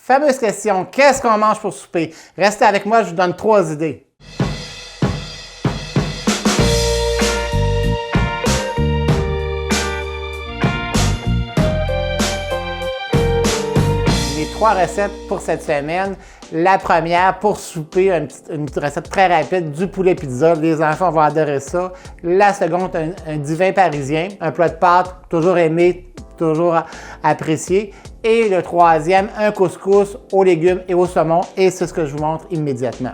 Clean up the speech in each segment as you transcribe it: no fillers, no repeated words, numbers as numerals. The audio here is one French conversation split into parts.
Fameuse question, qu'est-ce qu'on mange pour souper? Restez avec moi, je vous donne 3 idées. Les 3 recettes pour cette semaine. La première, pour souper, une recette très rapide, du poulet pizza. Les enfants vont adorer ça. La seconde, un divin parisien, un plat de pâtes, toujours aimé, toujours apprécié. Et le troisième, un couscous aux légumes et au saumon. Et c'est ce que je vous montre immédiatement.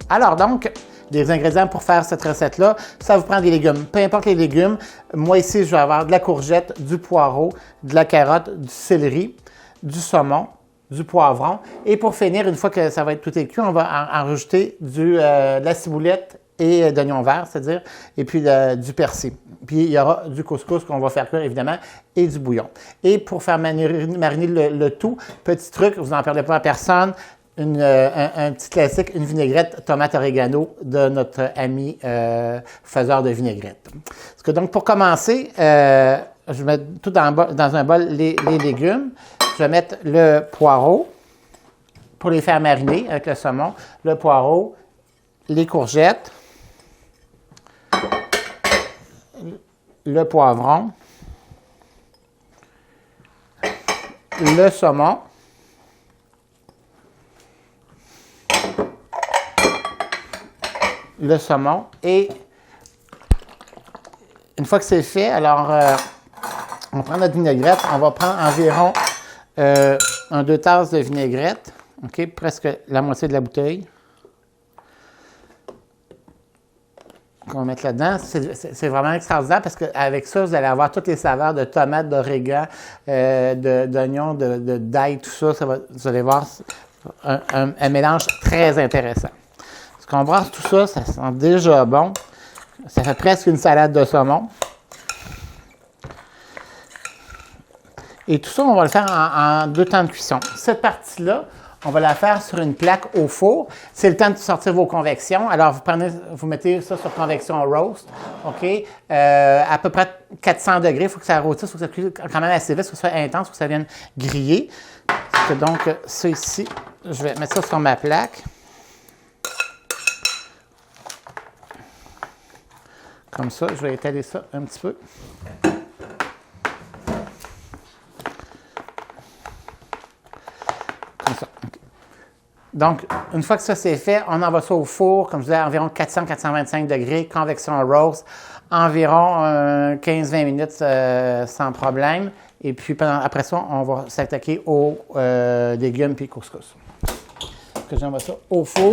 Alors donc, les ingrédients pour faire cette recette-là, ça vous prend des légumes. Peu importe les légumes. Moi ici, je vais avoir de la courgette, du poireau, de la carotte, du céleri, du saumon, du poivron. Et pour finir, une fois que ça va être tout est cuit, on va en rajouter de la ciboulette et d'oignons verts, c'est-à-dire, et puis du persil. Puis il y aura du couscous qu'on va faire cuire, évidemment, et du bouillon. Et pour faire mariner le tout, petit truc, vous n'en perdez pas à personne, un petit classique, une vinaigrette tomate oregano de notre ami faiseur de vinaigrette. Parce que donc, pour commencer, je vais mettre tout dans un bol les légumes. Je vais mettre le poireau pour les faire mariner avec le saumon, le poireau, les courgettes, le poivron, le saumon, et une fois que c'est fait, alors on prend notre vinaigrette, on va prendre environ 2 tasses de vinaigrette, OK, presque la moitié de la bouteille. Qu'on va mettre là-dedans. C'est vraiment extraordinaire parce qu'avec ça, vous allez avoir toutes les saveurs de tomates, d'origan, d'oignons, d'ail, tout ça. Vous allez voir un mélange très intéressant. Parce qu'on brasse tout ça, ça sent déjà bon. Ça fait presque une salade de saumon. Et tout ça, on va le faire en 2 temps de cuisson. Cette partie-là, on va la faire sur une plaque au four. C'est le temps de sortir vos convections. Alors, vous mettez ça sur convection roast, OK? À peu près 400 degrés. Il faut que ça rôtisse, il faut que ça cuise quand même assez vite, il faut que ça soit intense, il faut que ça vienne griller. Donc, ça ici, je vais mettre ça sur ma plaque. Comme ça, je vais étaler ça un petit peu. Donc, une fois que ça c'est fait, on envoie ça au four, comme je disais, environ 400-425 degrés, convection roast, environ 15-20 minutes sans problème. Et puis, après ça, on va s'attaquer aux légumes puis couscous. Donc, j'envoie ça au four.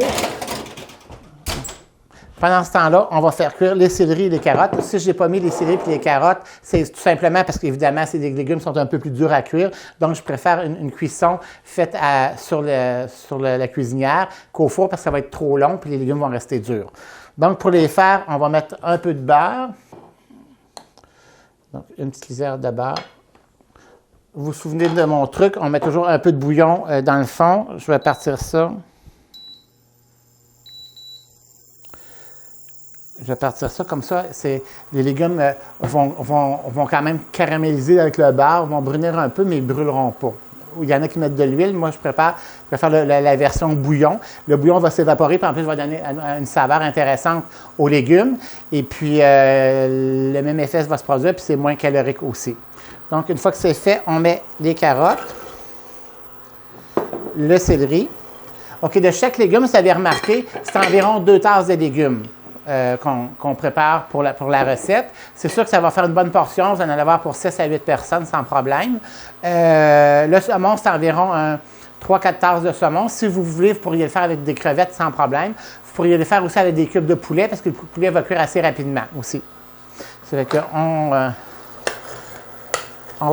Pendant ce temps-là, on va faire cuire les céleris et les carottes. Si je n'ai pas mis les céleris et les carottes, c'est tout simplement parce qu'évidemment, ces légumes sont un peu plus durs à cuire. Donc, je préfère une cuisson faite sur la cuisinière qu'au four parce que ça va être trop long et les légumes vont rester durs. Donc, pour les faire, on va mettre un peu de beurre. Donc, une petite lisière de beurre. Vous vous souvenez de mon truc, on met toujours un peu de bouillon dans le fond. Je vais partir ça. Je vais partir ça comme ça. Les légumes vont quand même caraméliser avec le beurre, vont brunir un peu, mais ils ne brûleront pas. Il y en a qui mettent de l'huile. Moi, je préfère la version bouillon. Le bouillon va s'évaporer, puis en plus, va donner une saveur intéressante aux légumes. Et puis, le même effet va se produire, puis c'est moins calorique aussi. Donc, une fois que c'est fait, on met les carottes, le céleri. OK, de chaque légume, vous avez remarqué, c'est environ 2 tasses de légumes. Qu'on prépare pour la recette. C'est sûr que ça va faire une bonne portion. Vous en allez avoir pour 6 à 8 personnes sans problème. Le saumon, c'est environ 3-4 tasses de saumon. Si vous voulez, vous pourriez le faire avec des crevettes sans problème. Vous pourriez le faire aussi avec des cubes de poulet parce que le poulet va cuire assez rapidement aussi. Ça fait qu'on va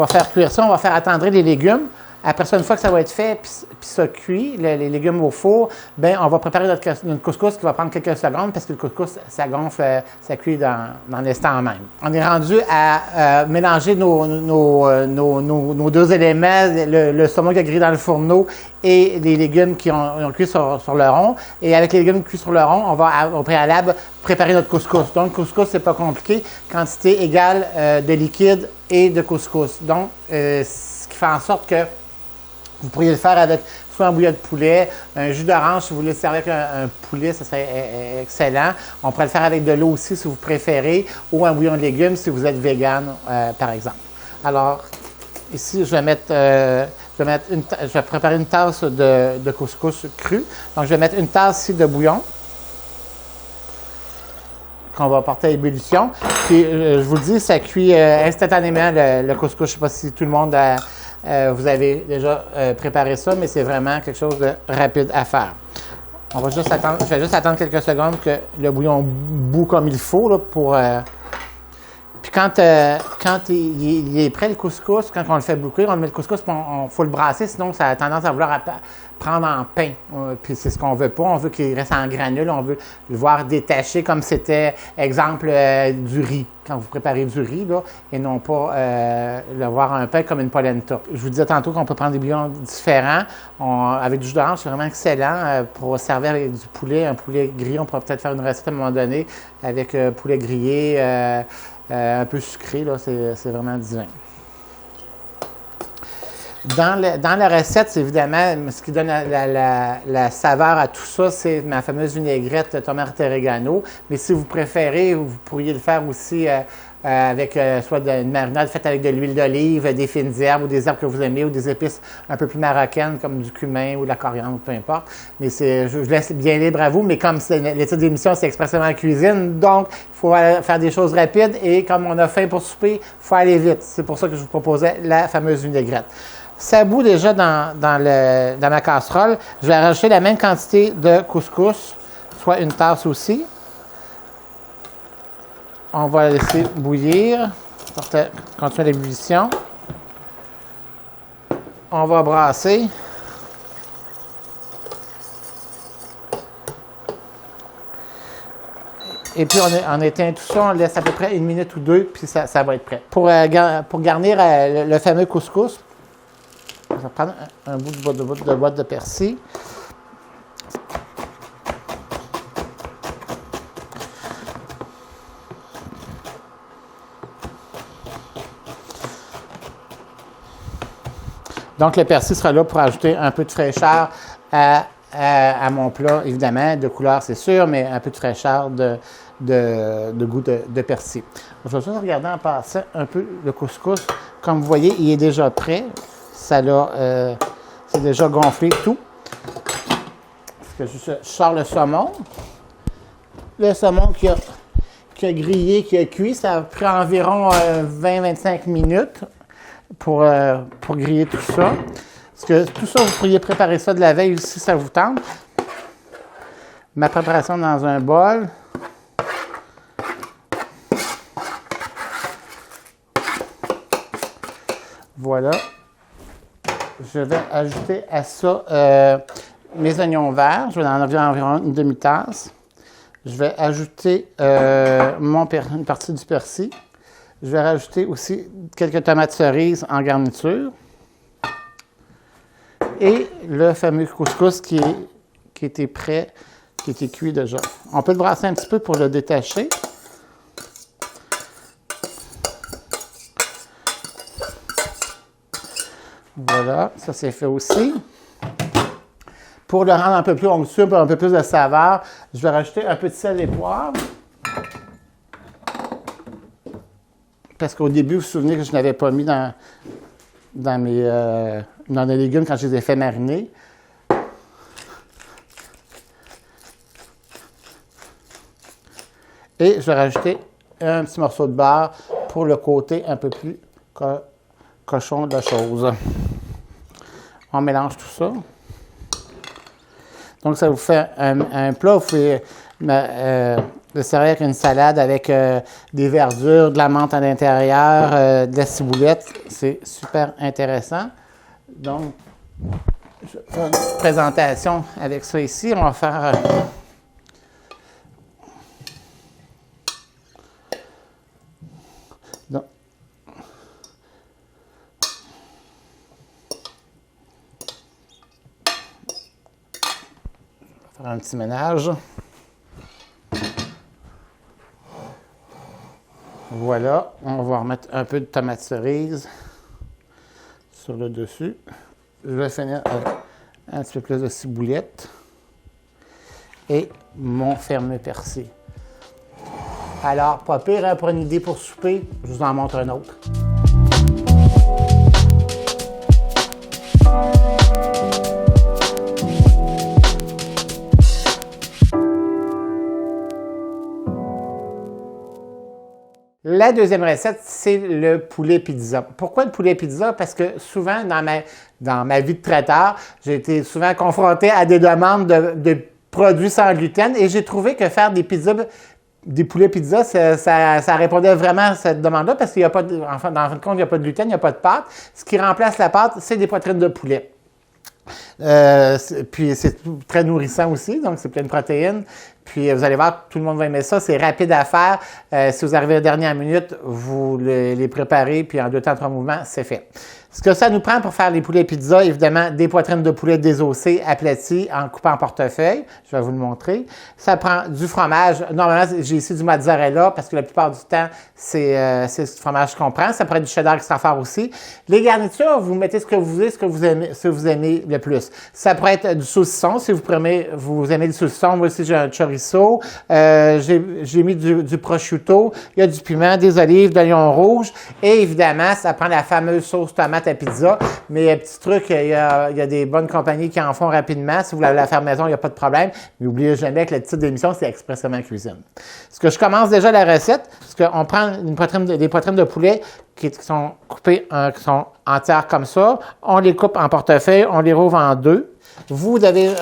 faire cuire ça. On va faire attendrir les légumes. Après ça, une fois que ça va être fait, puis ça cuit, les légumes au four, bien, on va préparer notre couscous qui va prendre quelques secondes parce que le couscous, ça gonfle, ça cuit dans l'instant même. On est rendu à mélanger nos 2 éléments, le saumon qui a grillé dans le fourneau et les légumes qui ont cuit sur le rond. Et avec les légumes cuits sur le rond, on va au préalable préparer notre couscous. Donc, couscous, c'est pas compliqué. Quantité égale de liquide et de couscous. Donc, ce qui fait en sorte que vous pourriez le faire avec soit un bouillon de poulet, un jus d'orange si vous voulez le servir avec un poulet, ce serait excellent. On pourrait le faire avec de l'eau aussi si vous préférez, ou un bouillon de légumes si vous êtes vegan, par exemple. Alors, ici, je vais préparer une tasse de couscous cru. Donc, je vais mettre une tasse ici de bouillon qu'on va porter à ébullition. Puis, je vous le dis, ça cuit instantanément le couscous. Je ne sais pas si tout le monde vous avez déjà préparé ça, mais c'est vraiment quelque chose de rapide à faire. Je vais juste attendre quelques secondes que le bouillon bout comme il faut là, pour... Puis quand il est prêt, le couscous, quand on le fait bouillir, on met le couscous, puis il faut le brasser, sinon ça a tendance à vouloir prendre en pain. Puis c'est ce qu'on veut pas. On veut qu'il reste en granules, on veut le voir détaché comme c'était, exemple, du riz. Quand vous préparez du riz, là, et non pas le voir un pain comme une polenta. Je vous disais tantôt qu'on peut prendre des bouillons différents. Avec du jus d'orange, c'est vraiment excellent pour servir avec du poulet, un poulet grillé. On pourra peut-être faire une recette à un moment donné avec poulet grillé. Un peu sucré, là, c'est vraiment divin. Dans la recette, c'est évidemment, ce qui donne la saveur à tout ça, c'est ma fameuse vinaigrette tomate oregano. Mais si vous préférez, vous pourriez le faire aussi avec soit une marinade faite avec de l'huile d'olive, des fines herbes ou des herbes que vous aimez ou des épices un peu plus marocaines comme du cumin ou de la coriandre, peu importe. Mais je laisse bien libre à vous, mais comme le titre d'émission, c'est expressément en cuisine, donc il faut faire des choses rapides et comme on a faim pour souper, il faut aller vite. C'est pour ça que je vous proposais la fameuse vinaigrette. Ça bout déjà dans ma casserole. Je vais rajouter la même quantité de couscous, soit une tasse aussi. On va la laisser bouillir pour continuer l'ébullition. On va brasser. Et puis, on éteint tout ça, on laisse à peu près 1 minute ou 2, puis ça va être prêt. Pour garnir le fameux couscous, on va prendre un bout de boîte de persil. Donc, le persil sera là pour ajouter un peu de fraîcheur à mon plat, évidemment, de couleur, c'est sûr, mais un peu de fraîcheur de goût de persil. Je vais juste regarder en passant un peu le couscous. Comme vous voyez, il est déjà prêt. C'est déjà gonflé tout. Je sors le saumon. Le saumon qui a grillé, qui a cuit, ça a pris environ 20-25 minutes pour griller tout ça. Parce que tout ça, vous pourriez préparer ça de la veille si ça vous tente. Ma préparation dans un bol. Voilà. Je vais ajouter à ça mes oignons verts. Je vais en enlever environ une demi-tasse. Je vais ajouter une partie du persil. Je vais rajouter aussi quelques tomates cerises en garniture. Et le fameux couscous qui était prêt, qui était cuit déjà. On peut le brasser un petit peu pour le détacher. Voilà, ça c'est fait aussi. Pour le rendre un peu plus onctueux, un peu plus de saveur, je vais rajouter un peu de sel et poivre. Parce qu'au début, vous vous souvenez que je n'avais pas mis dans les légumes quand je les ai fait mariner. Et je vais rajouter un petit morceau de beurre pour le côté un peu plus cochon de la chose. On mélange tout ça. Donc, ça vous fait un plat. Vous pouvez le servir avec une salade avec des verdures, de la menthe à l'intérieur, de la ciboulette. C'est super intéressant. Donc, je vais faire une petite présentation avec ça ici. On va faire... un petit ménage. Voilà, on va remettre un peu de tomates cerises sur le dessus. Je vais finir avec Un petit peu plus de ciboulette. Et mon fermé percé. Alors, pas pire, hein, pour une idée pour souper, je vous en montre un autre. La deuxième recette, c'est le poulet pizza. Pourquoi le poulet pizza? Parce que souvent, dans ma vie de traiteur, j'ai été souvent confronté à des demandes de produits sans gluten et j'ai trouvé que faire des pizzas, des poulets pizza, ça répondait vraiment à cette demande-là parce qu'il n'y a pas de, enfin, dans le compte, il n'y a pas de gluten, il n'y a pas de pâte. Ce qui remplace la pâte, c'est des poitrines de poulet. Puis c'est très nourrissant aussi, donc c'est plein de protéines. Puis vous allez voir, tout le monde va aimer ça. C'est rapide à faire. Si vous arrivez à la dernière minute, vous les préparez, puis en 2 temps, 3 mouvements, c'est fait. Ce que ça nous prend pour faire les poulets pizza, évidemment, des poitrines de poulet désossées, aplaties, en coupant en portefeuille. Je vais vous le montrer. Ça prend du fromage. Normalement, j'ai ici du mozzarella parce que la plupart du temps, c'est ce fromage qu'on prend. Ça prend du cheddar extra fort aussi. Les garnitures, vous mettez ce que vous voulez, ce que vous aimez le plus. Ça pourrait être du saucisson. Si vous aimez du saucisson, moi aussi j'ai un chorizo. J'ai mis du prosciutto. Il y a du piment, des olives, de l'oignon rouge. Et évidemment, ça prend la fameuse sauce tomate à pizza. Mais petit truc, il y a des bonnes compagnies qui en font rapidement. Si vous voulez la faire maison, il n'y a pas de problème. Mais n'oubliez jamais que le titre d'émission, c'est Expressément Cuisine. Ce que je commence déjà la recette, c'est qu'on prend des poitrines de poulet qui sont coupées, qui sont entières comme ça. On les coupe en portefeuille, on les rouvre en 2. Vous devez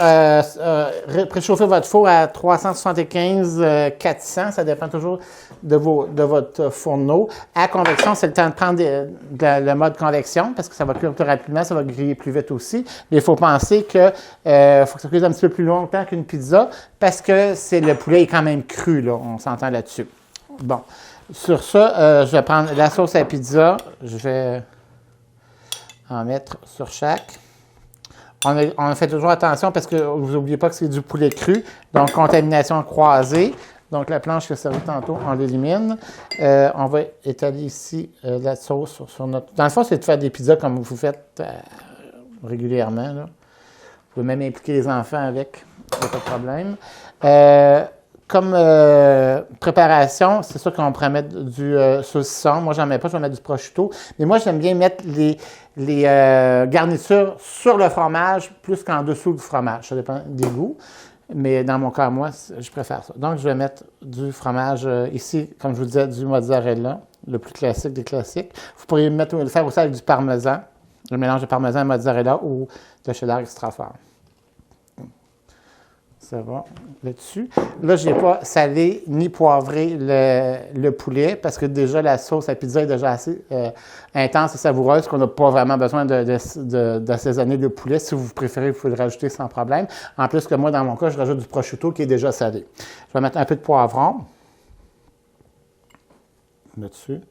préchauffer votre four à 375-400, ça dépend toujours de votre fourneau. À convection, c'est le temps de prendre le mode convection parce que ça va cuire plus rapidement, ça va griller plus vite aussi. Mais il faut penser que faut que ça cuise un petit peu plus longtemps qu'une pizza parce que le poulet est quand même cru, là, on s'entend là-dessus. Bon, sur ça, je vais prendre la sauce à pizza, je vais en mettre sur chaque. On fait toujours attention parce que vous n'oubliez pas que c'est du poulet cru, donc contamination croisée. Donc la planche que j'ai servie tantôt, on l'élimine. On va étaler ici la sauce sur notre... Dans le fond, c'est de faire des pizzas comme vous faites régulièrement, là. Vous pouvez même impliquer les enfants avec, il n'y a pas de problème. Comme préparation, c'est sûr qu'on pourrait mettre du saucisson. Moi, j'en mets pas, je vais mettre du prosciutto. Mais moi, j'aime bien mettre les garnitures sur le fromage plus qu'en dessous du fromage. Ça dépend des goûts. Mais dans mon cas, moi, je préfère ça. Donc, je vais mettre du fromage ici, comme je vous disais, du mozzarella, le plus classique des classiques. Vous pourriez le faire aussi avec du parmesan, le mélange de parmesan et mozzarella ou de cheddar extra fort. Ça va là-dessus. Là, je n'ai pas salé ni poivré le poulet parce que déjà la sauce à pizza est déjà assez intense et savoureuse qu'on n'a pas vraiment besoin d'assaisonner le poulet. Si vous préférez, vous pouvez le rajouter sans problème. En plus que moi, dans mon cas, je rajoute du prosciutto qui est déjà salé. Je vais mettre un peu de poivron là-dessus.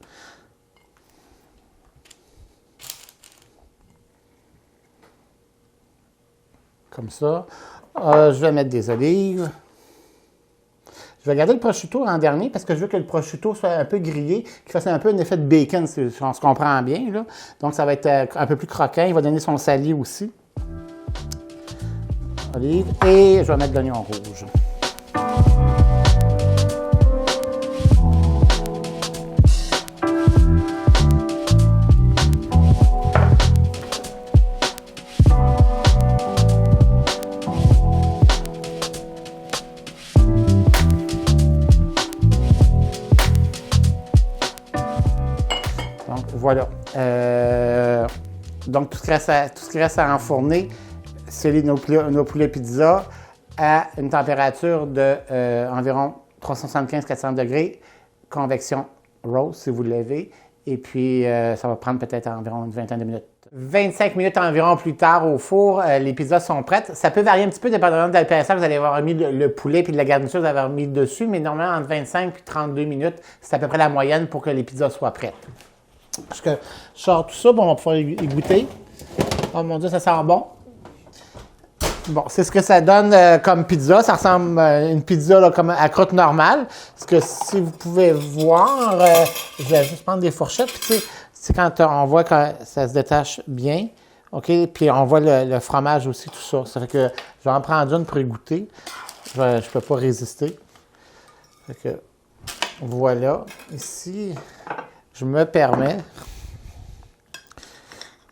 Comme ça. Je vais mettre des olives. Je vais garder le prosciutto en dernier parce que je veux que le prosciutto soit un peu grillé, qu'il fasse un peu un effet de bacon, si on se comprend bien, là. Donc, ça va être un peu plus croquant. Il va donner son sali aussi. Olive. Et je vais mettre de l'oignon rouge. Voilà. Donc, tout ce qui reste à enfourner, c'est nos poulets pizza à une température de environ 375-400 degrés, convection rose si vous l'avez. Et puis, ça va prendre peut-être environ une vingtaine de minutes. 25 minutes environ plus tard au four, les pizzas sont prêtes. Ça peut varier un petit peu dépendamment de l'épaisseur que vous allez avoir mis le poulet puis de la garniture que vous avez mis dessus, mais normalement, entre 25 et 32 minutes, c'est à peu près la moyenne pour que les pizzas soient prêtes. Parce que je sors tout ça, bon, on va pouvoir y goûter. Oh mon Dieu, ça sent bon. Bon, c'est ce que ça donne comme pizza. Ça ressemble à une pizza là, comme à croûte normale. Parce que si vous pouvez voir, je vais juste prendre des fourchettes. Puis tu sais, quand on voit que ça se détache bien, OK? Puis on voit le fromage aussi, tout ça. Ça fait que je vais en prendre une pour y goûter. Je ne peux pas résister. Fait que voilà. Ici, je me permets.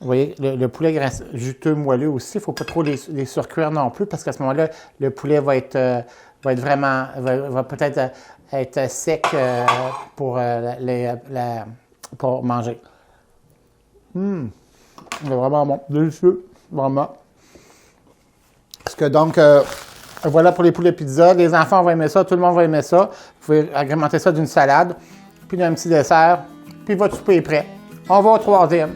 Vous voyez, le poulet juteux moelleux aussi. Il ne faut pas trop les surcuire non plus parce qu'à ce moment-là, le poulet va être vraiment, va peut-être être sec pour manger. C'est vraiment bon. Délicieux. Vraiment. Parce que donc, voilà pour les poulets pizza. Les enfants vont aimer ça. Tout le monde va aimer ça. Vous pouvez agrémenter ça d'une salade, puis d'un petit dessert, puis votre souper est prêt. On va au troisième.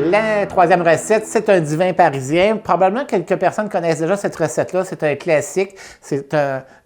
La troisième recette, c'est un divin parisien. Probablement quelques personnes connaissent déjà cette recette-là. C'est un classique. C'est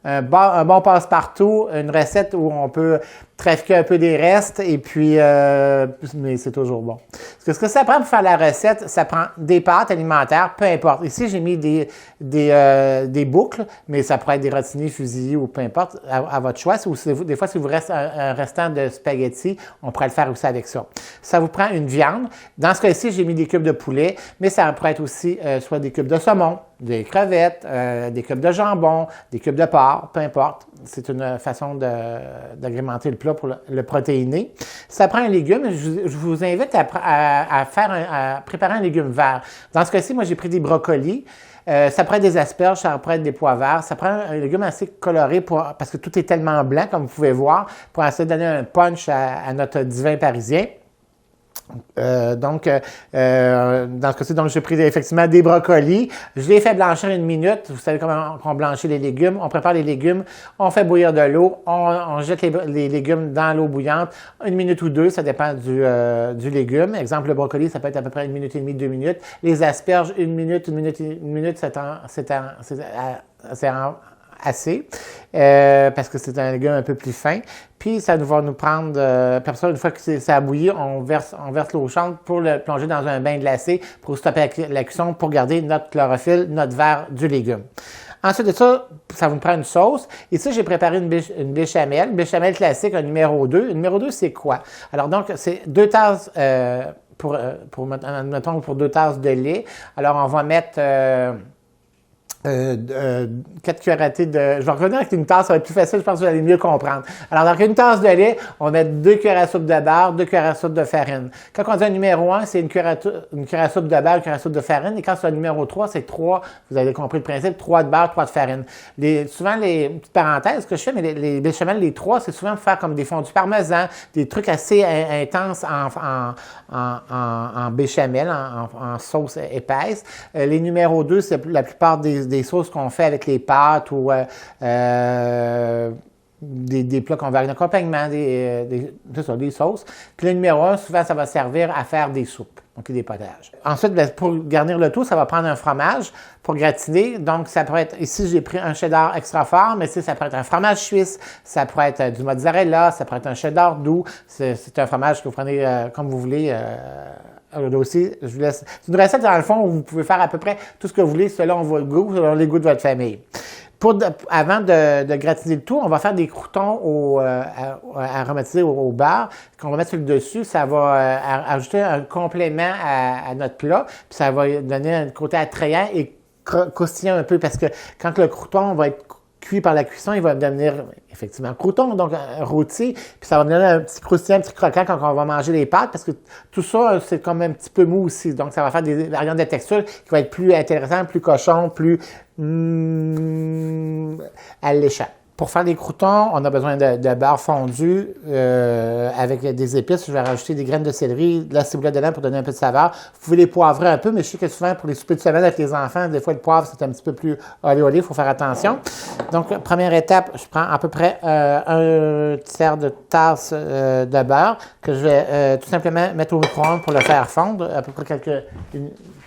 un bon passe-partout, une recette où on peut trafiquer un peu des restes et puis, mais c'est toujours bon. Parce que ce que ça prend pour faire la recette, ça prend des pâtes alimentaires, peu importe. Ici, j'ai mis des boucles, mais ça pourrait être des rotini, fusillés ou peu importe, à votre choix. Des fois, si vous reste un restant de spaghetti, on pourrait le faire aussi avec ça. Ça vous prend une viande. Dans ce cas-ci, j'ai mis des cubes de poulet, mais ça pourrait être aussi soit des cubes de saumon, des crevettes, des cubes de jambon, des cubes de porc, peu importe. C'est une façon d'agrémenter le plat pour le protéiner. Ça prend un légume. Je vous invite à préparer un légume vert. Dans ce cas-ci, moi, j'ai pris des brocolis. Ça prend des asperges, ça prend des pois verts. Ça prend un légume assez coloré parce que tout est tellement blanc, comme vous pouvez voir, pour essayer de donner un punch à notre divin parisien. Dans ce cas-ci, j'ai pris effectivement des brocolis. Je les fais blanchir 1 minute. Vous savez comment on blanchit les légumes. On prépare les légumes, on fait bouillir de l'eau, on jette les légumes dans l'eau bouillante. 1 minute ou 2, ça dépend du légume. Exemple, le brocoli, ça peut être à peu près 1 minute et demie, 2 minutes. Les asperges, 1 minute, 1 minute, c'est assez, parce que c'est un légume un peu plus fin. Puis, ça va nous prendre, puis ça, une fois que ça a bouilli, on verse l'eau chaude pour le plonger dans un bain glacé pour stopper la cuisson, pour garder notre chlorophylle, notre verre du légume. Ensuite de ça, ça vous prend une sauce. Ici, j'ai préparé une béchamel. Béchamel classique, un numéro 2. Le numéro 2, c'est quoi? Alors, donc, c'est 2 tasses, pour 2 tasses de lait. Alors, on va mettre 4 cuillères à thé de... Je vais revenir avec une tasse, ça va être plus facile, je pense que vous allez mieux comprendre. Alors, dans une tasse de lait, on va mettre 2 cuillères à soupe de beurre, 2 cuillères à soupe de farine. Quand on dit un numéro 1, c'est une cuillère à soupe de beurre, une cuillère à soupe de farine. Et quand c'est un numéro 3, c'est 3, vous avez compris le principe, 3 de beurre, 3 de farine. Souvent, petites parenthèses que je fais, mais les béchamels, les 3, c'est souvent pour faire comme des fondus parmesan, des trucs assez intenses en béchamel, en sauce épaisse. Les numéros 2, c'est la plupart des sauces qu'on fait avec les pâtes ou des plats qu'on va avec l'accompagnement, des sauces. Puis le numéro 1, souvent, ça va servir à faire des soupes, donc des potages. Ensuite, pour garnir le tout, ça va prendre un fromage pour gratiner. Donc, ça pourrait être, ici, j'ai pris un cheddar extra fort, mais ça pourrait être un fromage suisse, ça pourrait être du mozzarella, ça pourrait être un cheddar doux. C'est un fromage que vous prenez comme vous voulez. Aussi, je vous laisse. C'est une recette, dans le fond, où vous pouvez faire à peu près tout ce que vous voulez selon vos goûts, selon les goûts de votre famille. Avant de gratiner le tout, on va faire des croûtons aromatiser au beurre qu'on va mettre sur le dessus. Ça va ajouter un complément à notre plat, puis ça va donner un côté attrayant et croustillant un peu, parce que quand le crouton va être cuit par la cuisson, il va devenir effectivement crouton, donc rôti, puis ça va donner un petit croustillant, un petit croquant quand on va manger les pâtes, parce que tout ça, c'est comme un petit peu mou aussi, donc ça va faire des variantes de texture qui vont être plus intéressantes, plus cochon, plus alléchant. Pour faire des croûtons, on a besoin de beurre fondu avec des épices. Je vais rajouter des graines de céleri, de la ciboulette dedans pour donner un peu de saveur. Vous pouvez les poivrer un peu, mais je sais que souvent, pour les soupers de semaine avec les enfants, des fois, le poivre, c'est un petit peu plus olé-olé, il faut faire attention. Donc, première étape, je prends à peu près un tiers de tasse de beurre que je vais tout simplement mettre au micro-ondes pour le faire fondre, à peu près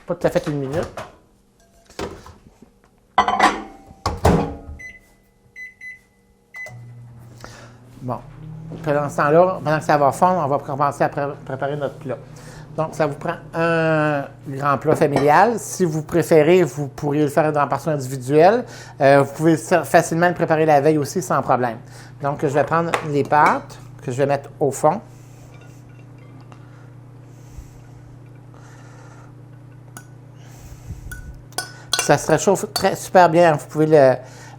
pas tout à fait 1 minute. Bon, pendant ce temps-là, pendant que ça va fondre, on va commencer à préparer notre plat. Donc, ça vous prend un grand plat familial. Si vous préférez, vous pourriez le faire en portion individuelle. Vous pouvez facilement le préparer la veille aussi sans problème. Donc, je vais prendre les pâtes que je vais mettre au fond. Ça se réchauffe super bien. Vous pouvez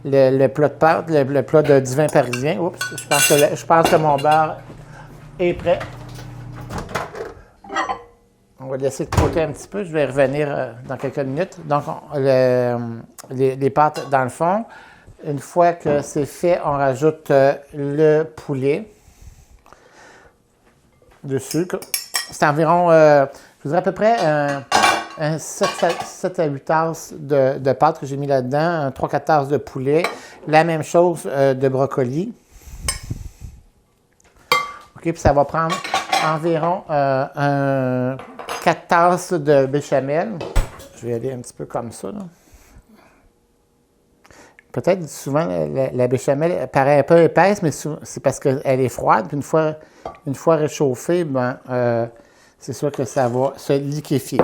le plat de pâte, le plat de divin parisien. Oups, je pense que mon beurre est prêt. On va le laisser de côté un petit peu. Je vais revenir dans quelques minutes. Donc, les pâtes dans le fond. Une fois que c'est fait, on rajoute le poulet dessus. C'est environ, je vous dirais à peu près un 7 à 8 tasses de pâte que j'ai mis là-dedans, 3-4 tasses de poulet. La même chose de brocoli. OK, puis ça va prendre environ 4 tasses de béchamel. Je vais y aller un petit peu comme ça, là. Peut-être souvent, la béchamel paraît un peu épaisse, mais c'est parce qu'elle est froide. Puis une fois réchauffée, c'est sûr que ça va se liquéfier.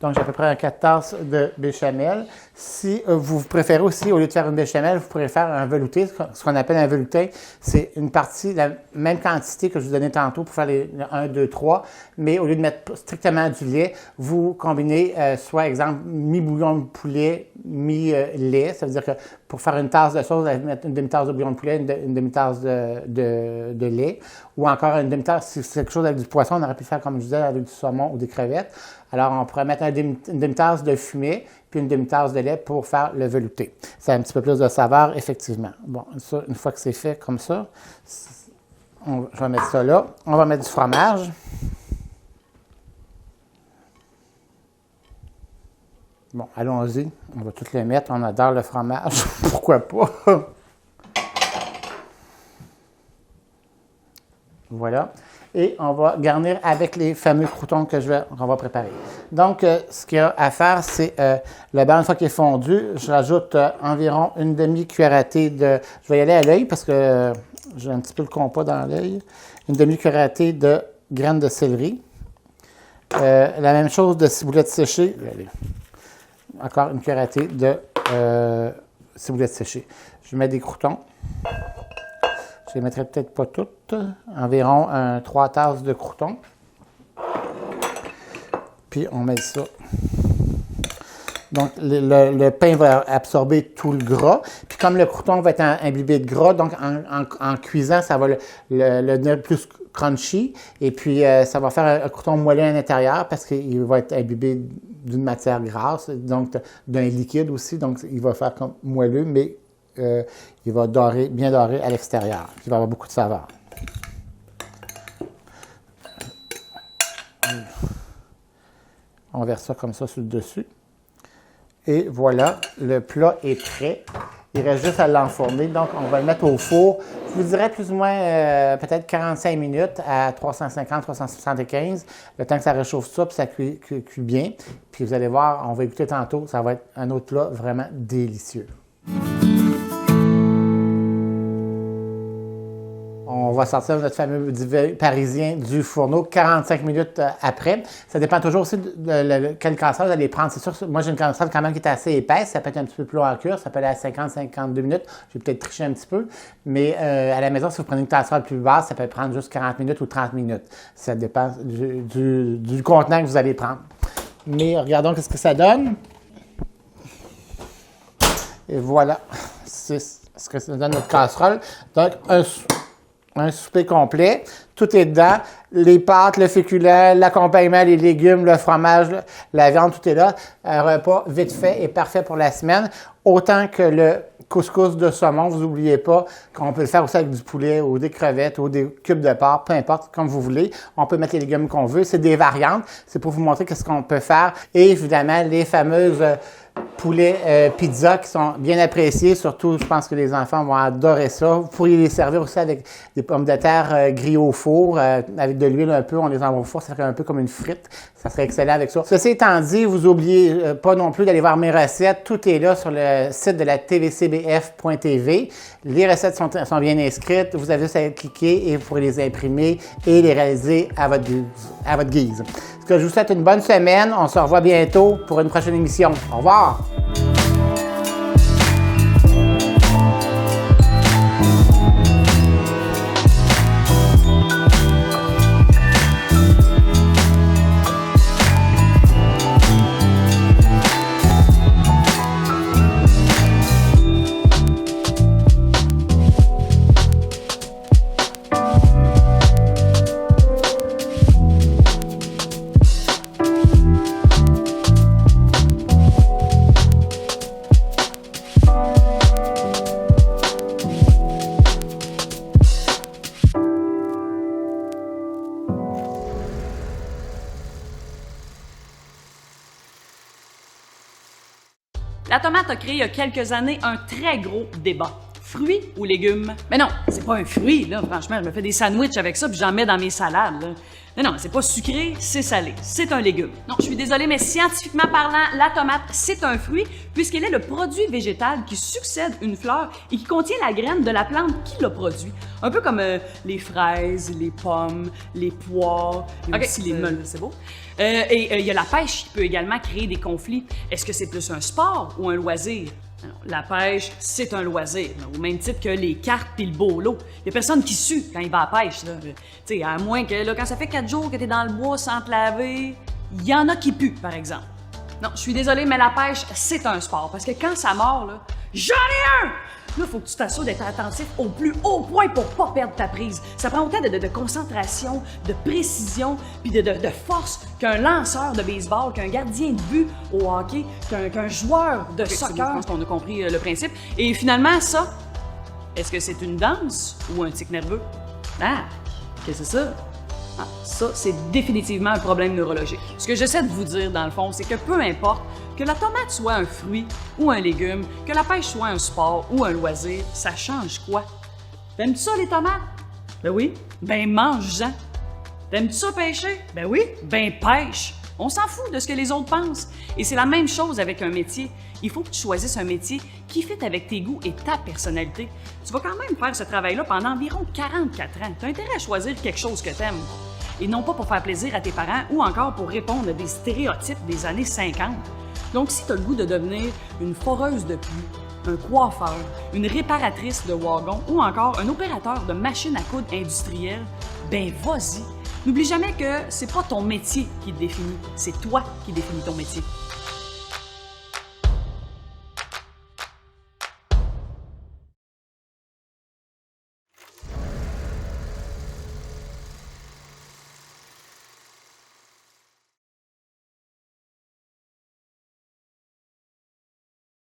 Donc, j'ai à peu près 4 tasses de béchamel. Si vous préférez aussi, au lieu de faire une béchamel, vous pourrez faire un velouté. Ce qu'on appelle un velouté, c'est une partie, la même quantité que je vous donnais tantôt pour faire les 1, 2, 3. Mais au lieu de mettre strictement du lait, vous combinez soit, exemple, mi-bouillon de poulet, mi-lait. Ça veut dire que pour faire une tasse de sauce, vous allez mettre une demi-tasse de bouillon de poulet, une demi-tasse de lait. Ou encore une demi-tasse, si c'est quelque chose avec du poisson, on aurait pu faire, comme je disais, avec du saumon ou des crevettes. Alors, on pourrait mettre une demi-tasse de fumée puis une demi-tasse de lait pour faire le velouté. Ça a un petit peu plus de saveur, effectivement. Bon, ça, une fois que c'est fait comme ça, je vais mettre ça là. On va mettre du fromage. Bon, allons-y. On va tout le mettre. On adore le fromage. Pourquoi pas? Voilà. Et on va garnir avec les fameux croûtons qu'on va préparer. Donc, ce qu'il y a à faire, c'est le beurre, une fois qu'il est fondu, je rajoute environ une demi-cuillère à thé de... Je vais y aller à l'œil parce que j'ai un petit peu le compas dans l'œil. Une demi-cuillère à thé de graines de céleri. La même chose de ciboulette séchée. Encore une cuillère à thé de ciboulette séchée. Je mets des croûtons. Je les mettrai peut-être pas toutes, environ 3 tasses de croûtons. Puis on met ça. Donc le pain va absorber tout le gras. Puis comme le croûton va être imbibé de gras, donc en cuisant, ça va le devenir plus crunchy. Et puis ça va faire un croûton moelleux à l'intérieur parce qu'il va être imbibé d'une matière grasse, donc d'un liquide aussi. Donc il va faire comme moelleux, mais il va bien dorer à l'extérieur. Il va avoir beaucoup de saveur. On verse ça comme ça sur le dessus. Et voilà, le plat est prêt. Il reste juste à l'enfourner. Donc, on va le mettre au four. Je vous dirais plus ou moins peut-être 45 minutes à 350-375. Le temps que ça réchauffe ça, puis ça cuit bien. Puis vous allez voir, on va écouter tantôt, ça va être un autre plat vraiment délicieux. On va sortir notre fameux divin parisien du fourneau 45 minutes après. Ça dépend toujours aussi de quelle casserole vous allez prendre. C'est sûr que moi, j'ai une casserole quand même qui est assez épaisse. Ça peut être un petit peu plus long à cuire. Ça peut aller à 50-52 minutes. Je vais peut-être tricher un petit peu. Mais à la maison, si vous prenez une casserole plus basse, ça peut prendre juste 40 minutes ou 30 minutes. Ça dépend du contenant que vous allez prendre. Mais regardons ce que ça donne. Et voilà. C'est ce que ça donne notre casserole. Donc, un souper complet, tout est dedans, les pâtes, le féculent, l'accompagnement, les légumes, le fromage, la viande, tout est là. Un repas vite fait et parfait pour la semaine. Autant que le couscous de saumon, vous n'oubliez pas qu'on peut le faire aussi avec du poulet ou des crevettes ou des cubes de porc, peu importe, comme vous voulez. On peut mettre les légumes qu'on veut. C'est des variantes. C'est pour vous montrer qu'est-ce qu'on peut faire. Et évidemment, les fameuses poulet pizza qui sont bien appréciés. Surtout, je pense que les enfants vont adorer ça. Vous pourriez les servir aussi avec des pommes de terre grillées au four, avec de l'huile un peu. On les envoie au four, ça ferait un peu comme une frite. Ça serait excellent avec ça. Ceci étant dit, vous n'oubliez pas non plus d'aller voir mes recettes. Tout est là sur le site de la tvcbf.tv. Les recettes sont bien inscrites. Vous avez juste à cliquer et vous pourrez les imprimer et les réaliser à votre guise. Je vous souhaite une bonne semaine. On se revoit bientôt pour une prochaine émission. Au revoir! La tomate a créé il y a quelques années un très gros débat. Fruits ou légumes? Mais non, c'est pas un fruit, là. Franchement, je me fais des sandwichs avec ça puis j'en mets dans mes salades, là. Non, c'est pas sucré, c'est salé. C'est un légume. Non, je suis désolée, mais scientifiquement parlant, la tomate, c'est un fruit puisqu'elle est le produit végétal qui succède une fleur et qui contient la graine de la plante qui l'a produit. Un peu comme les fraises, les pommes, les poires, et aussi les meules. C'est beau. Et il y a la pêche qui peut également créer des conflits. Est-ce que c'est plus un sport ou un loisir? Alors, la pêche, c'est un loisir, au même titre que les cartes puis le bolo. Il y a personne qui sue quand il va à la pêche. Tu sais, à moins que là, quand ça fait 4 jours que tu es dans le bois sans te laver, il y en a qui puent, par exemple. Non, je suis désolée, mais la pêche, c'est un sport. Parce que quand ça mord, là, j'en ai un! Là, il faut que tu t'assures d'être attentif au plus haut point pour pas perdre ta prise. Ça prend autant de concentration, de précision, puis de force qu'un lanceur de baseball, qu'un gardien de but au hockey, qu'un joueur de soccer. Je pense qu'on a compris le principe. Et finalement, ça, est-ce que c'est une danse ou un tic nerveux? Ah, qu'est-ce que c'est ça? Ah, ça, c'est définitivement un problème neurologique. Ce que j'essaie de vous dire, dans le fond, c'est que peu importe que la tomate soit un fruit ou un légume, que la pêche soit un sport ou un loisir, ça change quoi? T'aimes-tu ça, les tomates? Ben oui. Ben mange-en. T'aimes-tu ça pêcher? Ben oui. Ben pêche. On s'en fout de ce que les autres pensent. Et c'est la même chose avec un métier. Il faut que tu choisisses un métier qui fit avec tes goûts et ta personnalité. Tu vas quand même faire ce travail-là pendant environ 44 ans. Tu as intérêt à choisir quelque chose que t'aimes. Et non pas pour faire plaisir à tes parents ou encore pour répondre à des stéréotypes des années 50. Donc si tu as le goût de devenir une foreuse de pluie, un coiffeur, une réparatrice de wagon ou encore un opérateur de machine à coudre industrielle, ben vas-y. N'oublie jamais que c'est pas ton métier qui te définit, c'est toi qui définis ton métier.